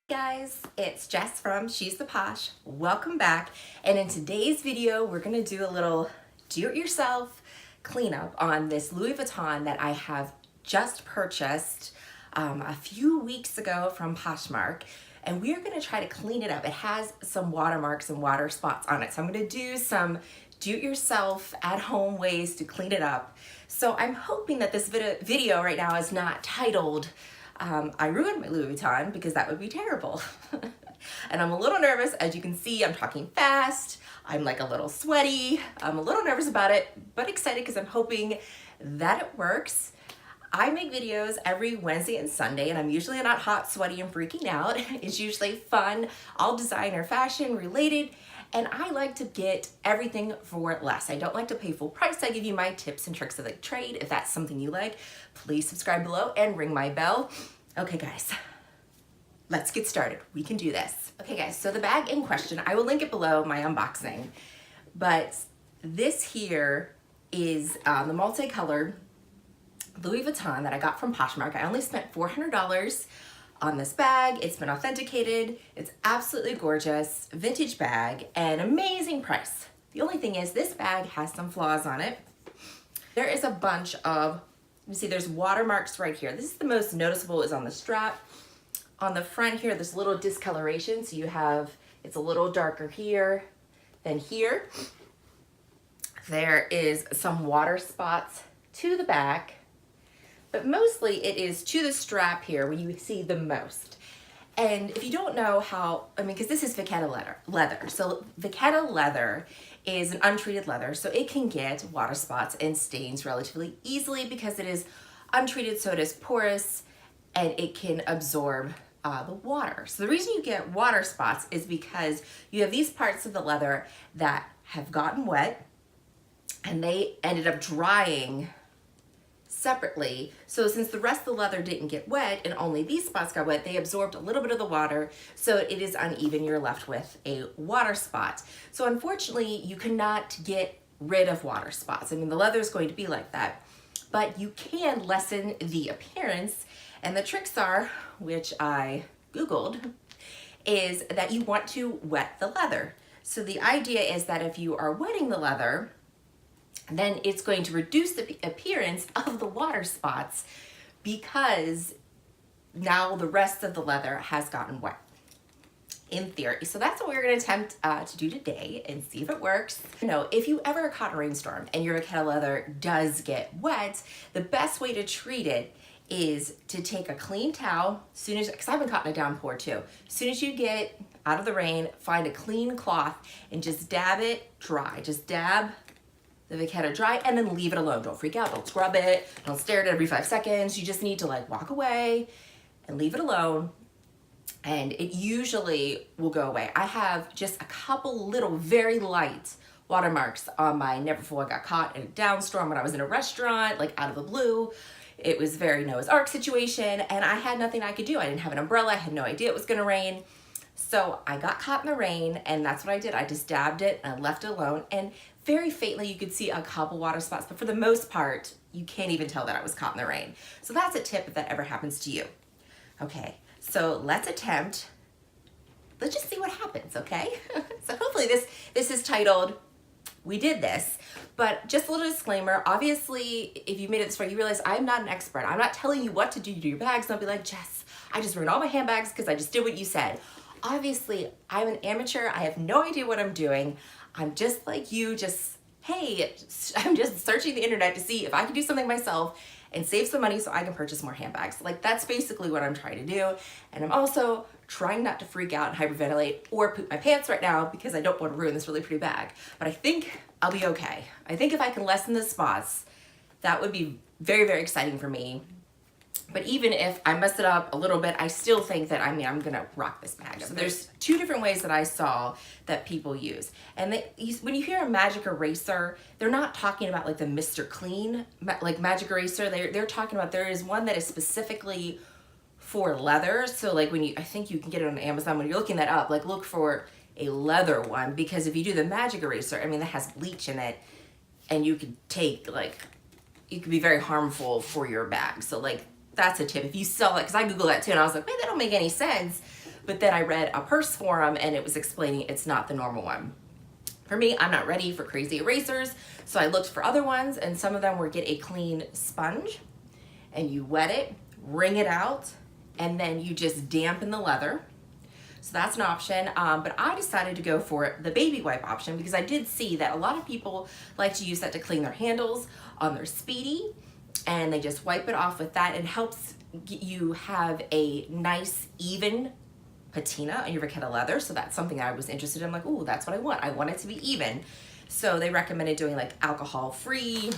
Guys, it's Jess from She's the Posh. Welcome back. And in today's video, we're gonna do a little do-it-yourself cleanup on this Louis Vuitton that I have just purchased a few weeks ago from Poshmark. And we are gonna try to clean it up. It has some watermarks and water spots on it. So I'm gonna do some do-it-yourself at-home ways to clean it up. So I'm hoping that this video right now is not titled I ruined my Louis Vuitton, because that would be terrible. And I'm a little nervous. As you can see, I'm talking fast. I'm like a little sweaty. I'm a little nervous about it, but excited because I'm hoping that it works. I make videos every Wednesday and Sunday, and I'm usually not hot, sweaty, and freaking out. It's usually fun, all designer fashion related, and I like to get everything for less. I don't like to pay full price. I give you my tips and tricks of the trade. If that's something you like, please subscribe below and ring my bell. Okay guys, let's get started. We can do this. Okay guys, so the bag in question, I will link it below my unboxing, but this here is the multicolored Louis Vuitton that I got from Poshmark. I only spent $400 on this bag. It's been authenticated. It's absolutely gorgeous, vintage bag, and amazing price. The only thing is this bag has some flaws on it. There is a bunch of, you see there's watermarks right here. This is the most noticeable, is on the strap. On the front here, there's a little discoloration. So you have, it's a little darker here than here. There is some water spots to the back. But mostly it is to the strap here where you see the most. And if you don't know how, because this is Vachetta leather. So Vachetta leather is an untreated leather, so it can get water spots and stains relatively easily because it is untreated, so it is porous, and it can absorb the water. So the reason you get water spots is because you have these parts of the leather that have gotten wet, and they ended up drying separately. So since the rest of the leather didn't get wet and only these spots got wet, they absorbed a little bit of the water, so it is uneven. You're left with a water spot. So unfortunately, you cannot get rid of water spots. The leather is going to be like that, but you can lessen the appearance. And the tricks are, which I Googled, is that you want to wet the leather. So the idea is that if you are wetting the leather, then it's going to reduce the appearance of the water spots because now the rest of the leather has gotten wet, in theory. So that's what we're gonna attempt to do today and see if it works. If you ever caught a rainstorm and your Vachetta leather does get wet, the best way to treat it is to take a clean towel, because I've been caught in a downpour too. As soon as you get out of the rain, find a clean cloth and just dab it dry. Just dab the Vachetta dry and then leave it alone. Don't freak out, don't scrub it, don't stare at it every 5 seconds. You just need to walk away and leave it alone, and it usually will go away. I have just a couple little very light watermarks on my Neverfull. I got caught in a downstorm when I was in a restaurant, out of the blue. It was very Noah's Ark situation, and I had nothing I could do. I didn't have an umbrella, I had no idea it was gonna rain. So I got caught in the rain, and that's what I did. I just dabbed it and I left it alone, and very faintly you could see a couple water spots, but for the most part, you can't even tell that I was caught in the rain. So that's a tip if that ever happens to you. Okay, so let's attempt. Let's just see what happens, okay? So hopefully this is titled, We Did This. But just a little disclaimer, obviously, if you made it this far, you realize I'm not an expert. I'm not telling you what to do to your bags. Don't be like, Jess, I just ruined all my handbags because I just did what you said. Obviously, I'm an amateur. I have no idea what I'm doing. I'm just like you, hey, I'm just searching the internet to see if I can do something myself and save some money so I can purchase more handbags. That's basically what I'm trying to do. And I'm also trying not to freak out and hyperventilate or poop my pants right now because I don't want to ruin this really pretty bag. But I think I'll be okay. I think if I can lessen the spots, that would be very, very exciting for me. But even if I mess it up a little bit, I still think that, I'm gonna rock this bag. So there's 2 different ways that I saw that people use. And when you hear a magic eraser, they're not talking about the Mr. Clean, magic eraser. They're talking about, there is one that is specifically for leather. So I think you can get it on Amazon. When you're looking that up, look for a leather one, because if you do the magic eraser, that has bleach in it, and you could take, it could be very harmful for your bag. So that's a tip. If you sell it, because I Googled that too, and I was like, man, that don't make any sense. but then I read a purse forum and it was explaining it's not the normal one. For me, I'm not ready for crazy erasers, so I looked for other ones, and some of them were get a clean sponge and you wet it, wring it out, and then you just dampen the leather. So that's an option, but I decided to go for the baby wipe option because I did see that a lot of people like to use that to clean their handles on their Speedy, and they just wipe it off with that. It helps you have a nice, even patina on your vachetta leather, so that's something I was interested in. I'm like, ooh, that's what I want. I want it to be even. So they recommended doing like alcohol-free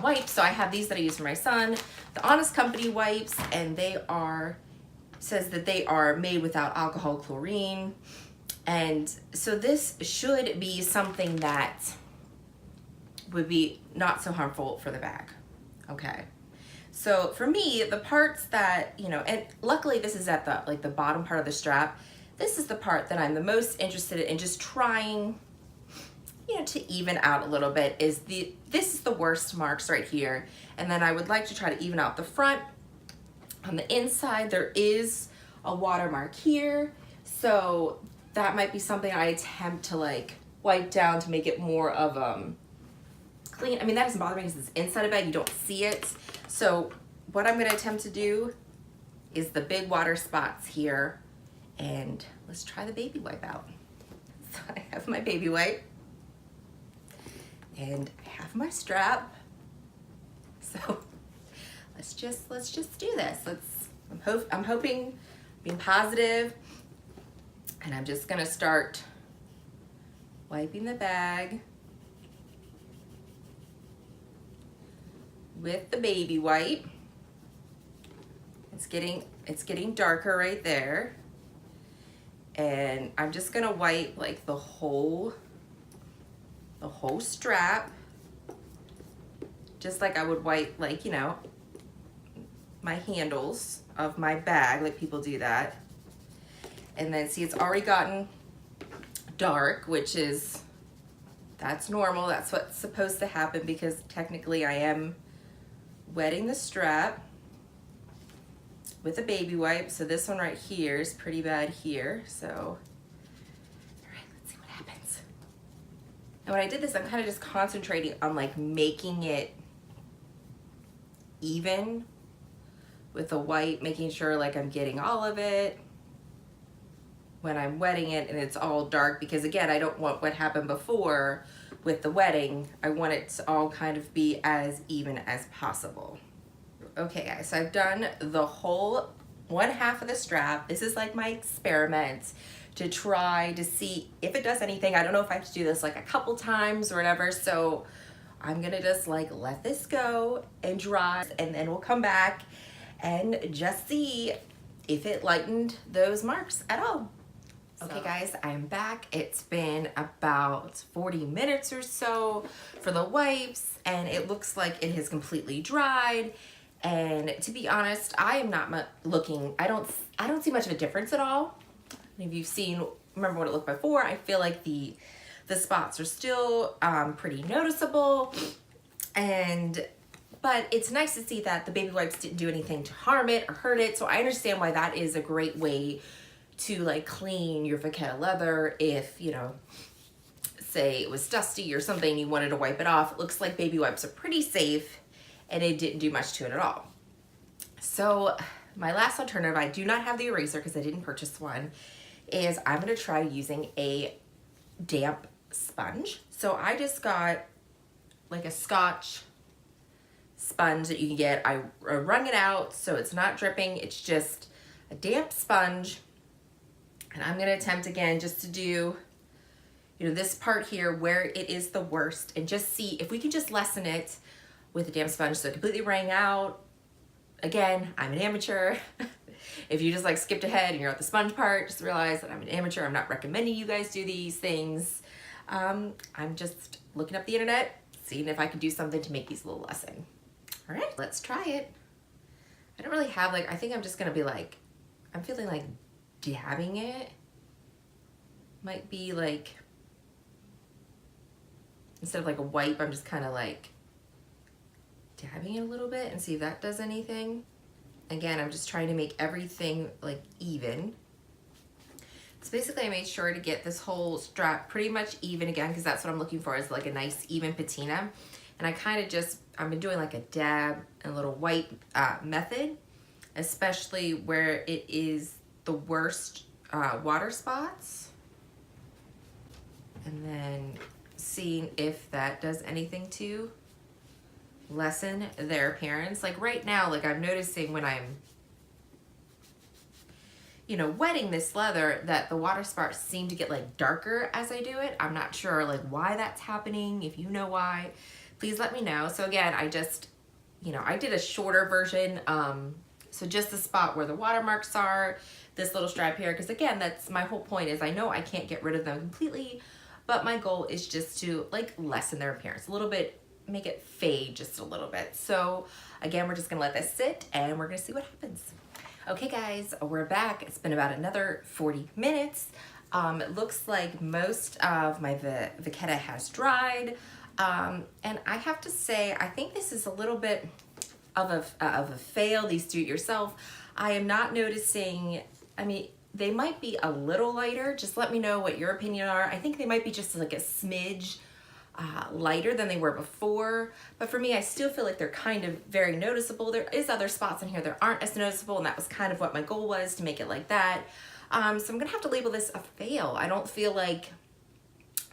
wipes. So I have these that I use for my son, the Honest Company wipes, and they are, says that they are made without alcohol, chlorine. And so this should be something that would be not so harmful for the bag. Okay. So for me, the parts that, you know, and luckily this is at the, like the bottom part of the strap. This is the part that I'm the most interested in just trying, you know, to even out a little bit is this is the worst marks right here. And then I would like to try to even out the front. On the inside, there is a watermark here. So that might be something I attempt to like wipe down to make it more of clean. I mean, that doesn't bother me because it's inside a bag, you don't see it. So what I'm gonna attempt to do is the big water spots here, and let's try the baby wipe out. So I have my baby wipe and I have my strap. So let's just do this. I'm hoping, being positive, and I'm just gonna start wiping the bag with the baby wipe. It's getting darker right there. And I'm just gonna wipe like the whole strap, just like I would wipe, like, you know, my handles of my bag, like people do that. And then see, it's already gotten dark, which is, that's normal. That's what's supposed to happen because technically I am wetting the strap with a baby wipe. So this one right here is pretty bad here. So, all right, let's see what happens. And when I did this, I'm kind of just concentrating on like making it even with the white, making sure like I'm getting all of it when I'm wetting it and it's all dark, because again, I don't want what happened before with the wetting. I want it to all kind of be as even as possible. Okay guys, so I've done the whole one half of the strap. This is like my experiment to try to see if it does anything. I don't know if I have to do this like a couple times or whatever, so I'm gonna just like let this go and dry, and then we'll come back and just see if it lightened those marks at all. Okay guys, I'm back. It's been about 40 minutes or so for the wipes, and it looks like it has completely dried. And to be honest, I am not looking, I don't see much of a difference at all. If you've seen, remember what it looked before, I feel like the spots are still pretty noticeable. But it's nice to see that the baby wipes didn't do anything to harm it or hurt it. So I understand why that is a great way to like clean your vachetta leather. If, you know, say it was dusty or something, you wanted to wipe it off. It looks like baby wipes are pretty safe and it didn't do much to it at all. So my last alternative, I do not have the eraser because I didn't purchase one, is I'm gonna try using a damp sponge. So I just got like a Scotch sponge that you can get. I wrung it out so it's not dripping. It's just a damp sponge. And I'm gonna attempt again just to do, you know, this part here where it is the worst, and just see if we can just lessen it with a damp sponge so it completely rang out. Again, I'm an amateur. If you just like skipped ahead and you're at the sponge part, just realize that I'm an amateur. I'm not recommending you guys do these things. I'm just looking up the internet, seeing if I can do something to make these a little lessen. All right, let's try it. I don't really have like, I think I'm just gonna be like, I'm feeling like dabbing it. Might be like, instead of like a wipe, I'm just kind of like dabbing it a little bit and see if that does anything. Again, I'm just trying to make everything like even. So basically I made sure to get this whole strap pretty much even again, because that's what I'm looking for, is like a nice even patina. And I kind of just, I've been doing like a dab and a little white method, especially where it is the worst water spots. And then seeing if that does anything to lessen their appearance. Like right now, like I'm noticing when I'm, you know, wetting this leather, that the water spots seem to get like darker as I do it. I'm not sure like why that's happening. If you know why, please let me know. So again, I just, you know, I did a shorter version. So just the spot where the watermarks are, this little strap here, because again, that's my whole point, is I know I can't get rid of them completely, but my goal is just to like lessen their appearance a little bit, make it fade just a little bit. So again, we're just gonna let this sit and we're gonna see what happens. Okay guys, we're back. It's been about another 40 minutes. It looks like most of my vachetta has dried. And I have to say, I think this is a little bit of a fail, these do-it-yourself. I am not noticing, I mean, they might be a little lighter. Just let me know what your opinion are. I think they might be just like a smidge lighter than they were before, but for me, I still feel like they're kind of very noticeable. There is other spots in here that aren't as noticeable, and that was kind of what my goal was, to make it like that. So I'm gonna have to label this a fail. I don't feel like,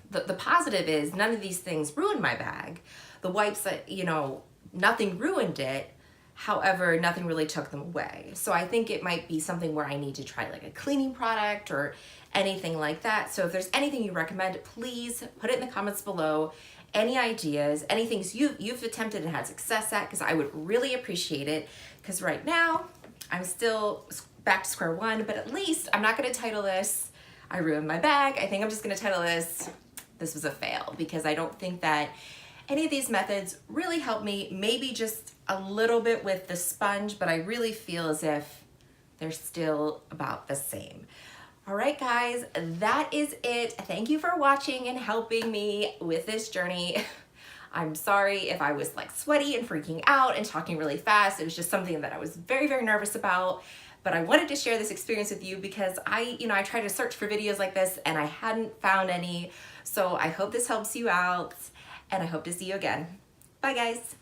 the positive is none of these things ruined my bag. The wipes, that, you know, nothing ruined it. However, nothing really took them away. So I think it might be something where I need to try like a cleaning product or anything like that. So if there's anything you recommend, please put it in the comments below. Any ideas, any things you've attempted and had success at, because I would really appreciate it. Because right now, I'm still back to square one, but at least I'm not gonna title this, I ruined my bag. I think I'm just gonna title this was a fail, because I don't think that any of these methods really helped me. Maybe just a little bit with the sponge, but I really feel as if they're still about the same. All right, guys, that is it. Thank you for watching and helping me with this journey. I'm sorry if I was like sweaty and freaking out and talking really fast. It was just something that I was very, very nervous about, but I wanted to share this experience with you because I tried to search for videos like this and I hadn't found any. So I hope this helps you out, and I hope to see you again. Bye, guys.